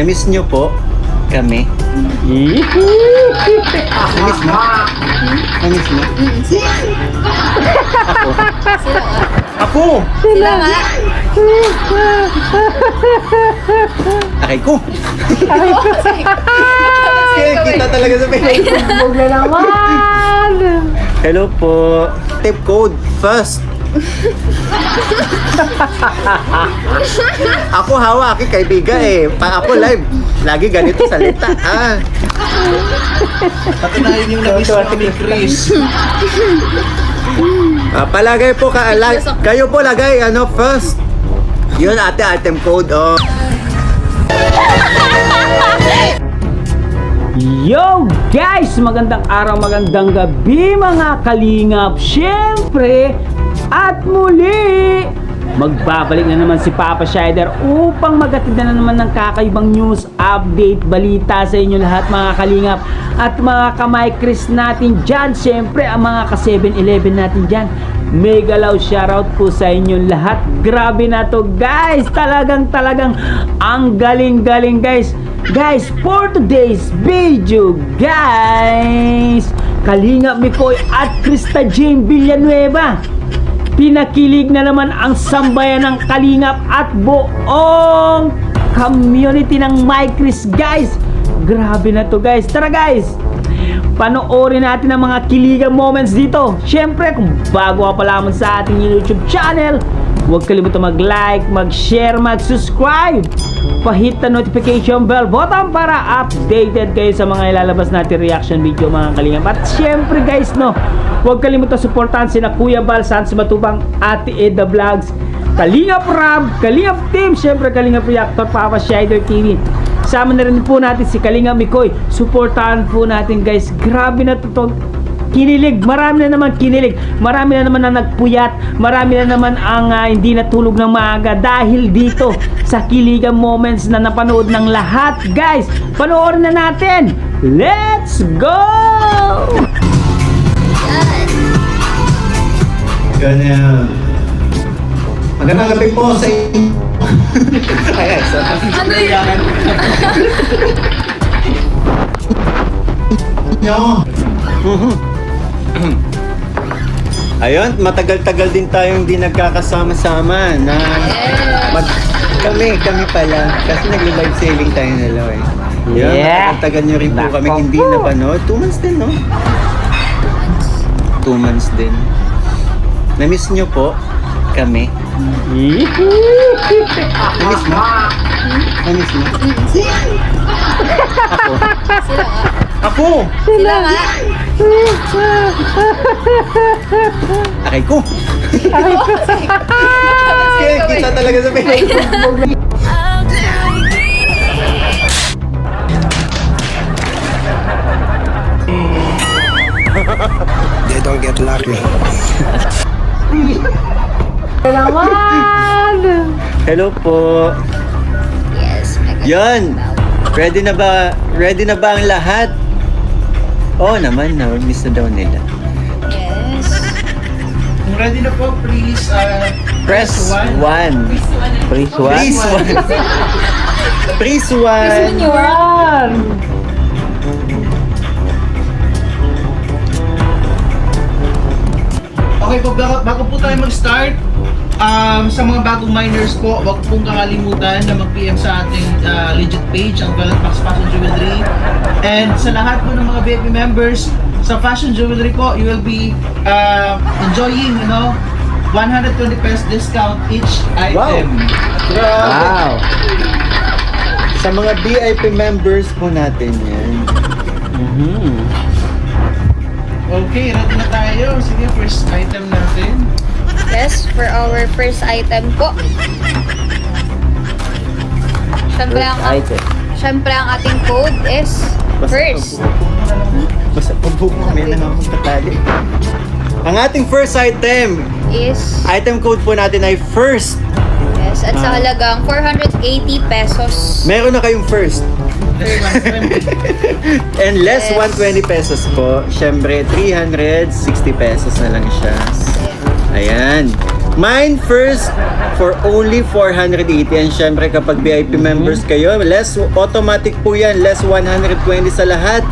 Na-miss nyo po kami. Na-miss mo? Na-miss mo? Ako! Sila nga. Akay ko! Kaya kita talaga sa Facebook. Huwag na naman! Hello po. Tip code first. Ako hawak, kaibigan eh. Pag ako live, lagi ganito salita. Patunayan yung nabis mo kami, Chris. Palagay po kayo po lagay first. Yun ate item code oh. Yo guys! Magandang araw, magandang gabi mga kalingap. Siyempre, at muli, magbabalik na naman si Papa Shider upang magatid na naman ng kakaibang news, update, balita sa inyo lahat mga kalingap. At mga kamay Chris natin dyan, siyempre ang mga ka 7-Eleven natin dyan. Mega loud shoutout po sa inyo lahat. Grabe na to guys, talagang ang galing guys. Guys, for today's video guys, Kalingap Mikoy at Krista Jane Villanueva, pinakilig na naman ang sambayan ng Kalingap at buong community ng My Chris guys. Grabe na to guys. Tara guys, panoorin natin ang mga kiligang moments dito. Siyempre, kung bago ka pa lamang sa ating YouTube channel, huwag kalimutan mag-like, mag-share, mag-subscribe. Pahit na notification bell button para updated kayo sa mga ilalabas natin reaction video mga kalingap. At syempre guys huwag kalimutan supportahan sina Kuya Bal, Sans Matubang, Ate Eda Vlogs, Kalingap Rab, Kalingap Team, syempre Kalingap Reactor, Papa Shider TV. Sama na rin po natin si Kalingap Mikoy. Supportahan po natin guys. Grabe na to. Kinilig, marami na naman kinilig, marami na naman ang nagpuyat, marami na naman ang hindi natulog ng maaga dahil dito sa kiligang moments na napanood ng lahat guys. Panoorin na natin. Let's go! Ganyan. Magandang gabi po sa inyo. Ay, sorry. Ano yan? Ayun, matagal-tagal din tayong hindi nagkakasama-sama na kami pala kasi nagli-live selling tayo dalawa eh. Yun, matagal-tagal nyo rin po kami hindi napanood. 2 months din, no? 2 months din. Na-miss nyo po kami. Na-miss mo? Na-miss mo? Ako! Sila nga. Akay ko! Kaya kita talaga sa Facebook. They don't get lucky. Naman! Hello po. Yes, Yan! Ready na ba ang lahat? Oo naman, miss na daw nila. Yes. Kung ready na po, please Press 1. Press 1. Please 1. Press 1. Yan! Okay po, bago po tayo mag-start, sa mga bagong miners po, huwag pong kakalimutan na mag-PM sa ating legit page, ang Galatax Fashion Jewelry. And sa lahat po ng mga VIP members sa Fashion Jewelry po, you will be enjoying, 120 pesos discount each item. Wow! Sa mga VIP members po natin yan. Okay, ready na tayo. Sige, first item natin. Yes, for our first item po. Siyempre ang ating code is first. Basta pagbuko kami na akong katali. Ang ating first item, Is, item code po natin ay first. yes, at sa halagang 480 pesos. Meron na kayong first. And less Yes. 120 pesos po. Siyempre, 360 pesos na lang siya. Ayan. Mine first for only 480. And syempre kapag VIP members kayo, less automatic po yan. Less 120 sa lahat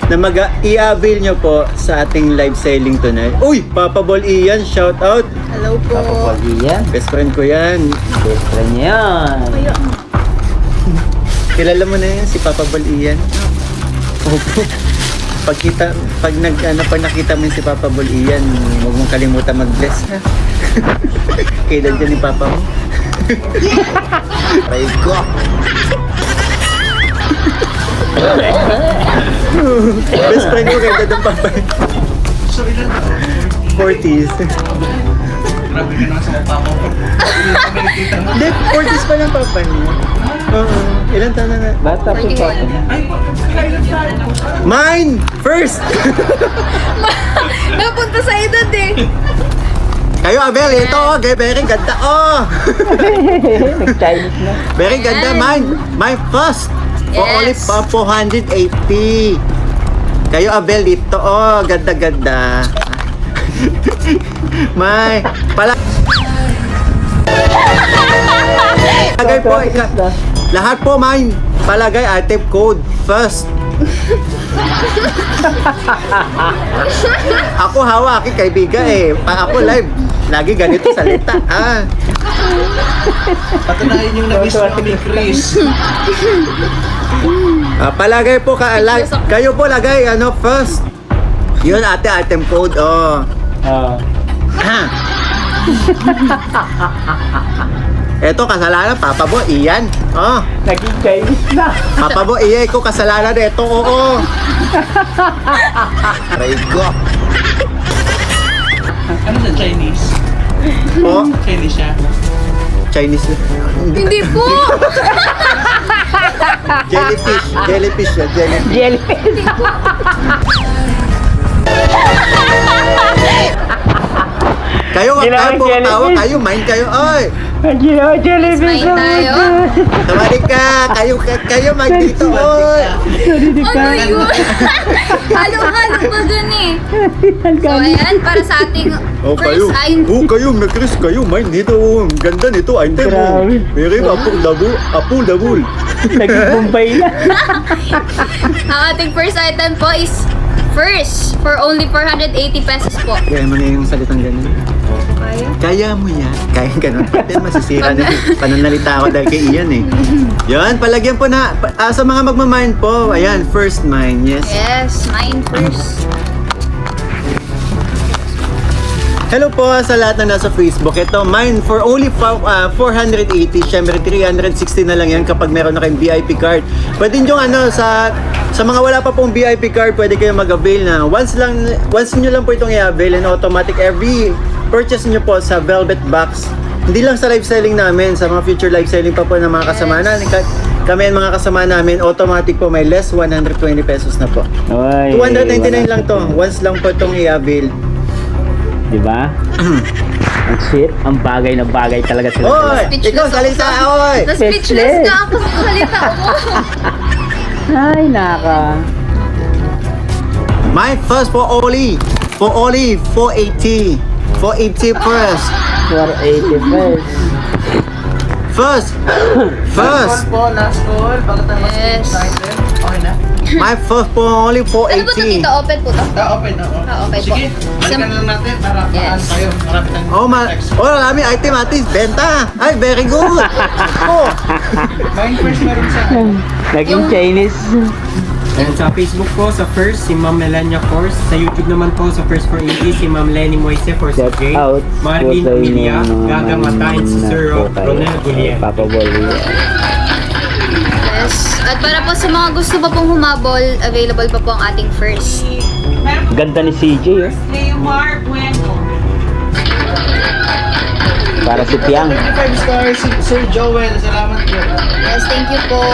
na i-avail nyo po sa ating live selling tonight. Uy! Papa Ball Ian, shout out! Hello po. Yan. Best friend ko yan. Best friend yan. Kilala mo na yan, si Papa Ball Ian? Opo. Pag nakita mo yun si Papa Ball Ian, huwag mong kalimutan mag-bless ha. Kailan dyan ni Papa mo? Aray ko! Best friend ko kaya ng Papa. So, ilan ba? 40s. Grabe ka naman sa mukha mo. Kami nakita mo. Hindi, 40s pa lang Papa niya. Oo. Ilan taon na nga? Bata po pa. Ay, kailan tayo? Mine! First! Napunta sa edad eh. Kayo, Abel, ito, okay, very ganda, oh! Nag-Chinese na. Very ganda, mine first! For only Yes. 480. Kayo, Abel, dito, oh, ganda-ganda. May, palagay po, lahat po, mine, palagay, item code, first. Ako hawak, kaibigan eh. Pag ako live, lagi ganito salita. Patunayan yung nag-miss mo ni Chris. Palagay po, kayo po lagay, first. Yun, ate, item code, oh. Eto, kasalanan, Papa Bo, Ian. Oh. Naging Chinese na. Papa Bo, Ian, ko kasalanan ito, oo. Aray ko. Ano sa Chinese? Oh, Chinese siya. Chinese. Hindi po. Jellyfish. Jellyfish siya, jellyfish. Jellyfish. Kayo, wag Ginawa kayo po jellyfish. tawa, kayo, mind kayo, oy. Ginawa jellyfish. Smile tayo. Tawari ka, kayo, mind dito, oy. Ano yun? Halo-halo pa dun eh. So ayan, para sa ating Oh, kayo. first item. Oh, kayo, na-Chris, kayo, mind dito. Oh, ang ganda nito, item mo. Grabe. Very apple double. Naging Bombay na. Ang ating first item po is first for only 480 pesos po. Kaya mo na yung salitang ganun. Kaya? Kaya mo yan. Kaya ganun. Pati masisira na pananalita ako dahil kay Ian eh. Yan, palagyan po na. Sa mga magmamind po, ayan, first mine, yes. Yes, mine first. Hello po sa lahat na nasa Facebook. Ito, mine for only 480. Siyempre, 360 na lang yan kapag meron na kayong VIP card. Pwede nyo sa mga wala pa pong VIP card, pwede kayo mag-avail na. Once nyo lang po itong i-avail and automatic every purchase nyo po sa Velvet Box. Hindi lang sa live selling namin, sa mga future live selling pa po ng mga kasama namin. Kami ang mga kasama namin, automatic po may less 120 pesos na po. Oy, 299 lang to. Once lang po itong i-avail. Diba? Ang sweet. Ang bagay na bagay talaga sila. Oy! Speechless Ikaw, ako salita, sa- oy! Na-speechless na ako sa salita mo. Ay, naka. My first for only 480. 480 first. 480 first. First. Last call po, last call. Bago tayo Yes. sa item. Okay na? My first for only Ano ba ito 480. dito? Open po to? Open na. Okay po. Sige, balikan lang natin para Yes. tayo. Marami tayong text. Marami item atis. Benta. Ay, very good. Oh. Mine first meron sa Naging Yung- Chinese. And sa Facebook po, sa First, si Ma'am Melania Force. Sa YouTube naman po, sa First 480, si Ma'am Lenny Moise for Shout Jay. out Marvin po sa Emilia, inyo, mga Gaga Mata, and si Sir po kayo. Ronel Gulian. Papa Bolly. Yes. At para po sa mga gusto pa pong humabol, available pa po ang ating first. Ganda ni CJ, oh. Para si Piang. 25 stars, Sir Joel. Salamat po. Yes, thank you po.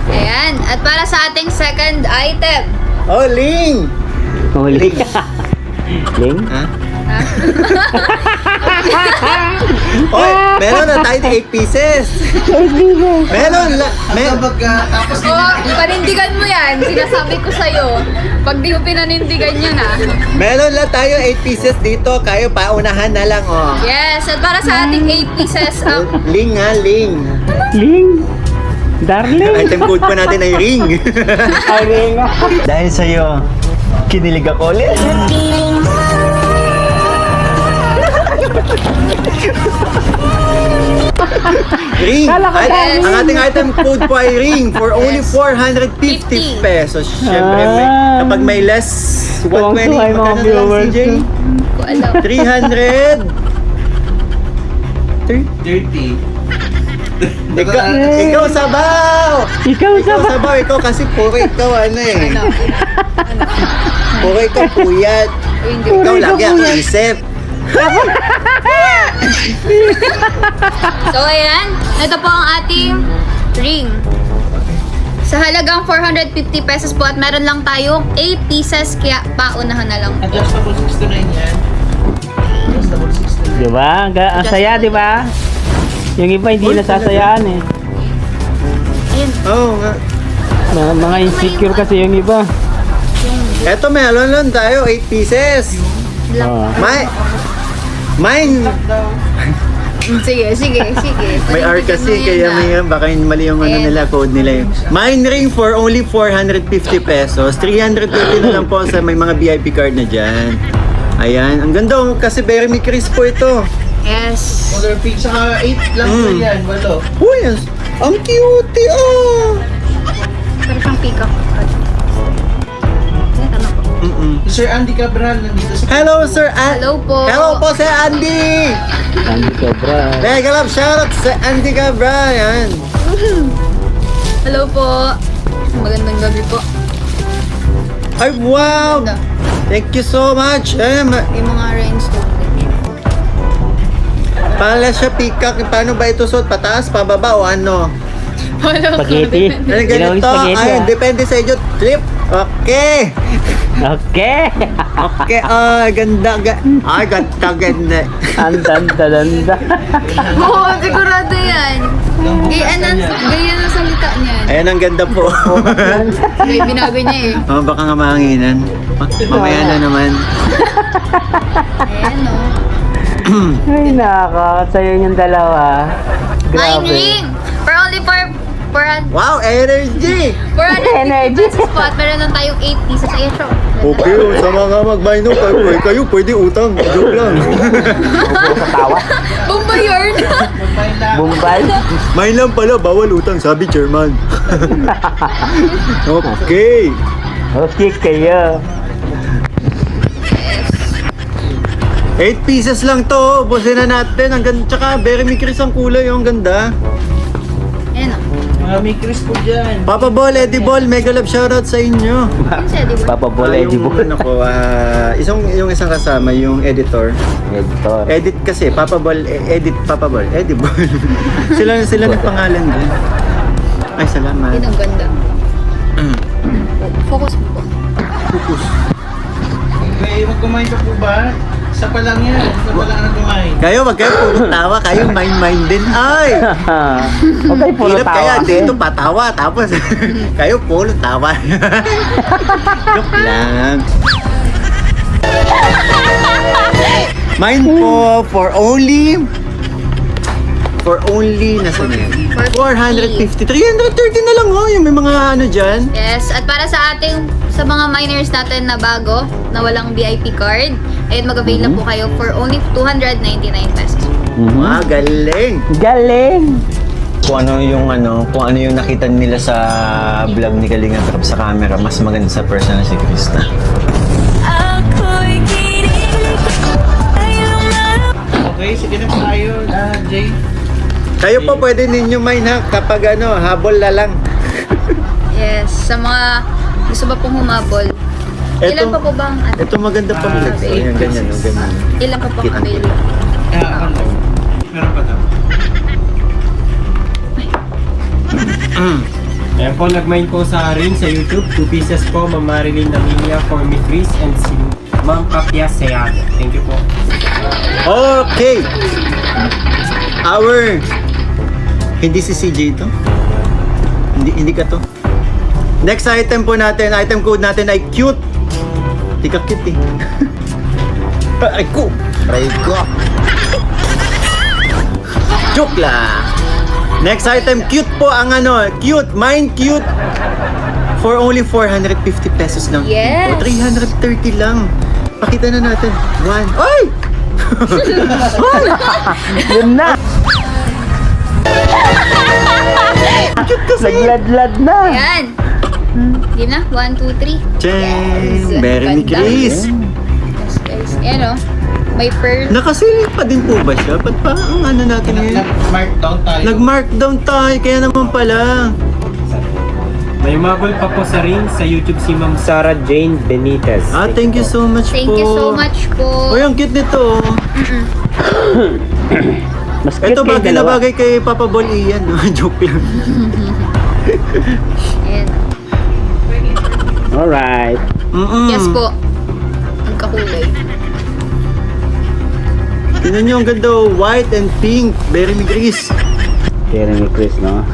Ayan. At para sa ating second item. Oh, Ling. Huli. Ling? Ha? Ha? Oy, Meron na tayo 8 pieces. Meron la, Tapos Oh, panindigan mo yan. Sinasabi ko sa'yo. Pag di mo pinanindigan yun meron lang tayo 8 pieces dito. Kayo paunahan na lang, oh. Yes, at para sa ating 8 pieces, Ling ha, ling. Ling. Darling. Item code pa natin ay ring. Ay, ring. Dahil sa'yo, kinilig ako ulit. Ring! Kala ko darling. Ang ating item code po ay ring for only 450 pesos. Siyempre, kapag may less 120, Tuwang-tuwa yung mga magkano lang viewers CJ? ko alam. 300. 30. Ikaw sabaw! Ikaw sa ba? Sabaw, ikaw kasi puro ikaw ano eh. Puro ikaw puyat. Hindi. Ikaw lagi ang isip. So, ayan. Ito po ang ating ring. Sa halagang 450 pesos po at meron lang tayong 8 pieces kaya paunahan na lang po. Adjustable 69 yan. Adjustable 69. Diba? Ang saya, diba? Yung iba hindi nasasayaan eh. Ayun. Oo nga. Mga insecure kasi yung iba. Eto meron lang tayo, 8 pieces. Oh. Mine, Sige. may R kasi, kaya may baka mali yung ano nila, code nila yun. Mine ring for only 450 pesos. 350 na lang po sa may mga VIP card na dyan. Ayan, ang ganda oh, kasi very crispo ito. Yes. Color pink, saka 8 lang po yan, walo. Uy, ang cute oh! Pero siyang pick-up. Sir Andy Cabral nandito sa... Hello, Sir Hello po. Hello po, Sir Andy! Andy Cabral. Mega love shoutout sa Andy Cabral. Yan. Hello po. Magandang gabi po. Ay, wow! Ganda. Thank you so much. Yung mga rhinestone. Pala siya peacock. Paano ba ito suot? Pataas, pababa o ano? Spaghetti. Ano Ginawang ganito? spaghetti, Ay, ah. depende sa inyo. Clip. Okay. Okay. Okay. Ay, ganda. Ay, ganda. Andanda. Oo, sigurado yan. Gaya ng salita niyan. Ayan, ang ganda po. Gaya binago niya eh. Oh, baka nga mahanginan. Mamaya na naman. Ayan o. Ay, nakakasayo yung dalawa. Mine Grabe. ring! For only for Wow, energy! 450 pesos po at meron lang tayong 8 pieces. Ayan siya. Okay, sa mga mag-mino, kayo pwede utang. Joke lang. Sa tawa. Bombay yarn! Bombay. Mine lang pala, bawal utang, sabi chairman. Okay. Okay kayo. 8 pieces lang to, busin na natin. Ang ganda, tsaka very mikris ang kulay, ang ganda. Ayan o. May crisp po dyan. Papa Ball, Eddie Ball, mega love shoutout sa inyo. Yung siya, di ba? Papa Bola, Eddie Yung, Ball. ano ko, yung isang kasama, yung editor. Editor. Edit kasi, Papa Ball, edit Papa Ball, Eddie Ball. sila ng pangalan din. Ay, salamat. Yun ang ganda. Focus po. Focus. Okay, magkumain ka po ba? Isa pa lang yan. Isa pa lang ang kumain. Kayo, wag kayo puro tawa, kayo mind din. Ay! Okay, puro Hirap tawa. kaya dito patawa, tapos kayo puro tawa. Joke lang. Mine po for only nasa na yun? 450. 330 na lang oh, yung may mga ano dyan. Yes, at para sa mga minors natin na bago, na walang VIP card, ayun mag-avail na po kayo for only 299 pesos. Ah, galing. Galing. Kung ano yung nakita nila sa vlog ni Kalinga Prab sa camera, mas maganda sa personal si Krista. Okay, sige na tayo, Jay. Kayo po pwede ninyo mine ha, kapag habol na lang. Yes, sa mga gusto ba pong humabol. Ilan pa po bang Ito maganda pa flex. Ayan, ganyan, ganyan. Ilan pa pong avail? Ano? Meron pa daw. Ayan po, nag-mine po sa rin sa YouTube. 2 pieces po, Ma'am Marilyn Namilia for me Chris and si Ma'am Kapia Seado. Thank you po. Okay. Power! Hindi si CJ to. Hindi ka to. Next item po natin, item code natin ay cute. Hindi ka cute eh. Ay ko! Aray ko! Joke lang! Next item, cute po ang ano, cute, mine cute. For only 450 pesos lang. Yes. O 330 lang. Pakita na natin. One. Ay! Yun na. Cute kasi. Nagladlad na. Ayan. Game na. 1, 2, 3. Chen! Very ni Ganda. Chris. Yes, guys. Ayan o. May pearl. Nakasilip pa din po ba siya? Ba't pa ang ano natin ngayon? Nag-markdown tayo. Nag-markdown tayo, kaya naman pala. May umabol pa po sa ring sa YouTube si Ma'am Sarah Jane Benitez. Thank you so much Thank po. you so much po. Uy, ang cute nito. Mas cute Ito kayo bagay na dalawa. bagay kay Papa Bol Ian. No? Joke lang. Ayan. Alright. Yes po. Magkakulay. Tingnan nyo, ang ganda. Oh. White and pink. Very ni Chris. Kaya ni Chris, no?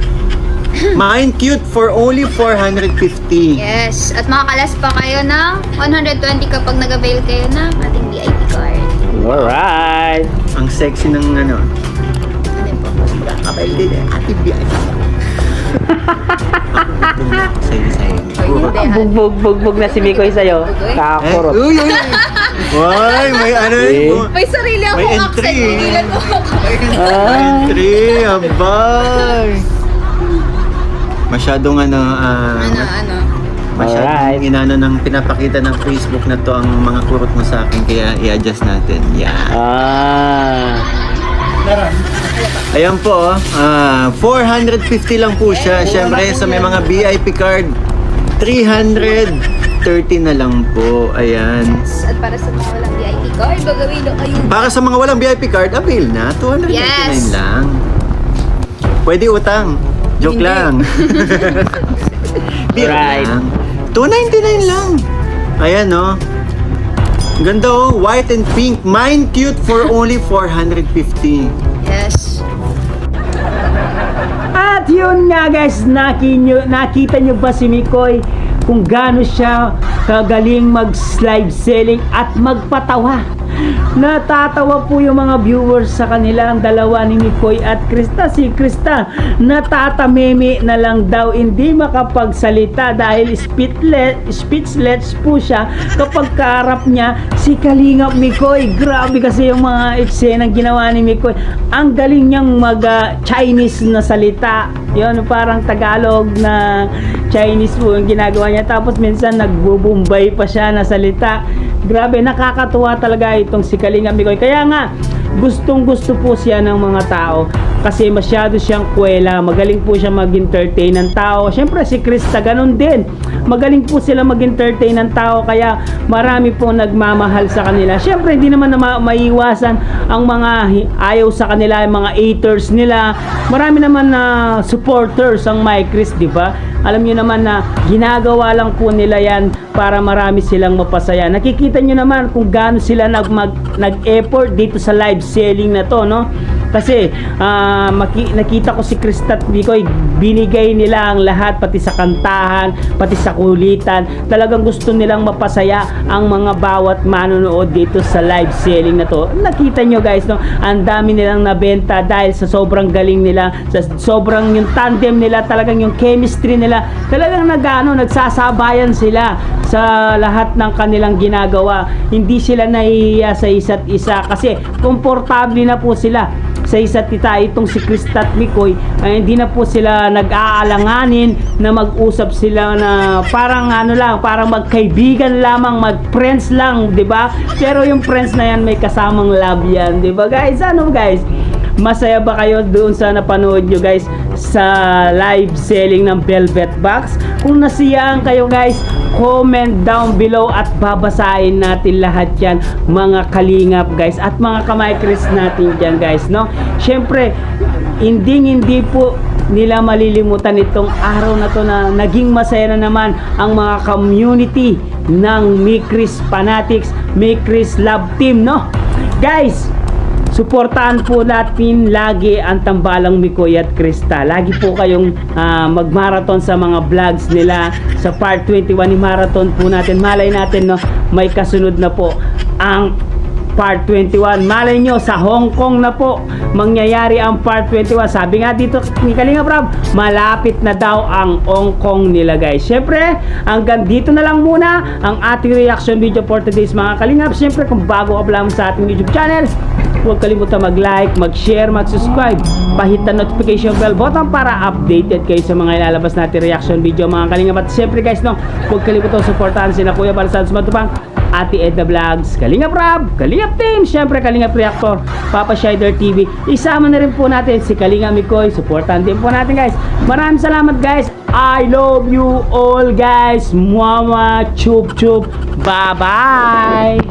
Mine cute for only 450. Yes. At makakalas pa kayo ng 120 kapag nag-avail kayo ng ating VIP card. Alright. Ang sexy ng ano. Ano yun po? Kapal din eh. Ate Bianca. Sa'yo. Bugbog na si Mikoy sa'yo. Kakurot. Uy. Why? May ano Eh. May sarili akong May accent. entry. Pigilan mo ako. Entry. Abay. Masyadong ano, masyadong Alright. inano ng pinapakita ng Facebook na to ang mga kurot mo sa akin kaya i-adjust natin. Yeah. Ayan po, 450 lang po siya. Siyempre sa may mga VIP card, 330 na lang po. Ayan. At para sa mga walang VIP card, gagawin nyo kayo. Para sa mga walang VIP card, avail na. 299 Yes. lang. Pwede utang. Joke Hindi. lang. Biro Right. lang. 299 lang. Ayan, no? Ganda, oh. White and pink. Mine cute for only 450. Yes. At yun nga guys, nakita nyo ba si Mikoy kung gaano siya kagaling mag-live selling at magpatawa. Natatawa po yung mga viewers sa kanilang dalawa ni Mikoy at Krista. Si Krista natatameme na lang daw, hindi makapagsalita dahil speechless po siya kapag kaharap niya si Kalingap Mikoy. Grabe kasi yung mga eksenang ginawa ni Mikoy. Ang galing niyang mag-Chinese na salita. Yun, parang Tagalog na Chinese po yung ginagawa niya. Tapos minsan nagbubumbay pa siya na salita. Grabe, nakakatuwa talaga itong si Kalingap Mikoy. Kaya nga, gustong-gusto po siya ng mga tao kasi masyado siyang kwela. Magaling po siya mag-entertain ng tao. Siyempre si Krista ganun din. Magaling po sila mag-entertain ng tao kaya marami po nagmamahal sa kanila. Siyempre hindi naman na maiiwasan ang mga ayaw sa kanila, yung mga haters nila. Marami naman na supporters ang My Chris, di ba? Alam niyo naman na ginagawa lang po nila yan para marami silang mapasaya. Nakikita niyo naman kung gaano sila nag-effort dito sa live selling na to, no? Kasi nakita ko si Krista at Mikoy, binigay nila ang lahat, pati sa kantahan, pati sa kulitan. Talagang gusto nilang mapasaya ang mga bawat manonood dito sa live selling na to. Nakita nyo guys, no? Ang dami nilang nabenta dahil sa sobrang galing nila, sa sobrang yung tandem nila, talagang yung chemistry nila, talagang nagsasabayan sila sa lahat ng kanilang ginagawa. Hindi sila nahihiya sa isa't isa kasi komportable na po sila sa isa't isa. Itong si Krista at Mikoy ay hindi na po sila nag-aalanganin na mag-usap sila na parang parang magkaibigan lamang, mag-friends lang, 'di ba? Pero yung friends na yan may kasamang love yan, 'di ba guys? Guys? Masaya ba kayo doon sa napanood nyo guys sa live selling ng Velvet Box? Kung nasiyaan kayo guys, comment down below at babasahin natin lahat yan mga kalingap guys at mga kamay-Chris natin dyan guys, no? Syempre, hindi po nila malilimutan itong araw na to na naging masaya na naman ang mga community ng Mi Chris Fanatics, Mi Chris Love Team, no? Guys, Suportahan po natin lagi ang Tambalang Mikoy at Krista. Lagi po kayong mag-marathon sa mga vlogs nila. Sa part 21 ni marathon po natin. Malay natin, no, may kasunod na po ang part 21. Malay nyo, sa Hong Kong na po mangyayari ang part 21. Sabi nga dito ni Kalinga Prab, malapit na daw ang Hong Kong nila, guys. Syempre, hanggang dito na lang muna ang ating reaction video for today's mga Kalingap. Syempre, kung bago ka pa lang sa ating YouTube channel, huwag kalimutan mag-like, mag-share, mag-subscribe. Pahit ang notification bell button para updated kayo sa mga ilalabas natin reaction video mga Kalingap. At syempre guys, no, huwag kalimutan supportahan sina Kuya Balsan Matupang, Ate Edna Vlogs, Kalingap Rab, Kalingap Team, syempre Kalingap Reactor, Papa Shider TV. Isama na rin po natin si Kalinga Mikoy. Supportan din po natin guys. Maraming salamat guys. I love you all guys. Mwah mwah, chup chup. Bye bye.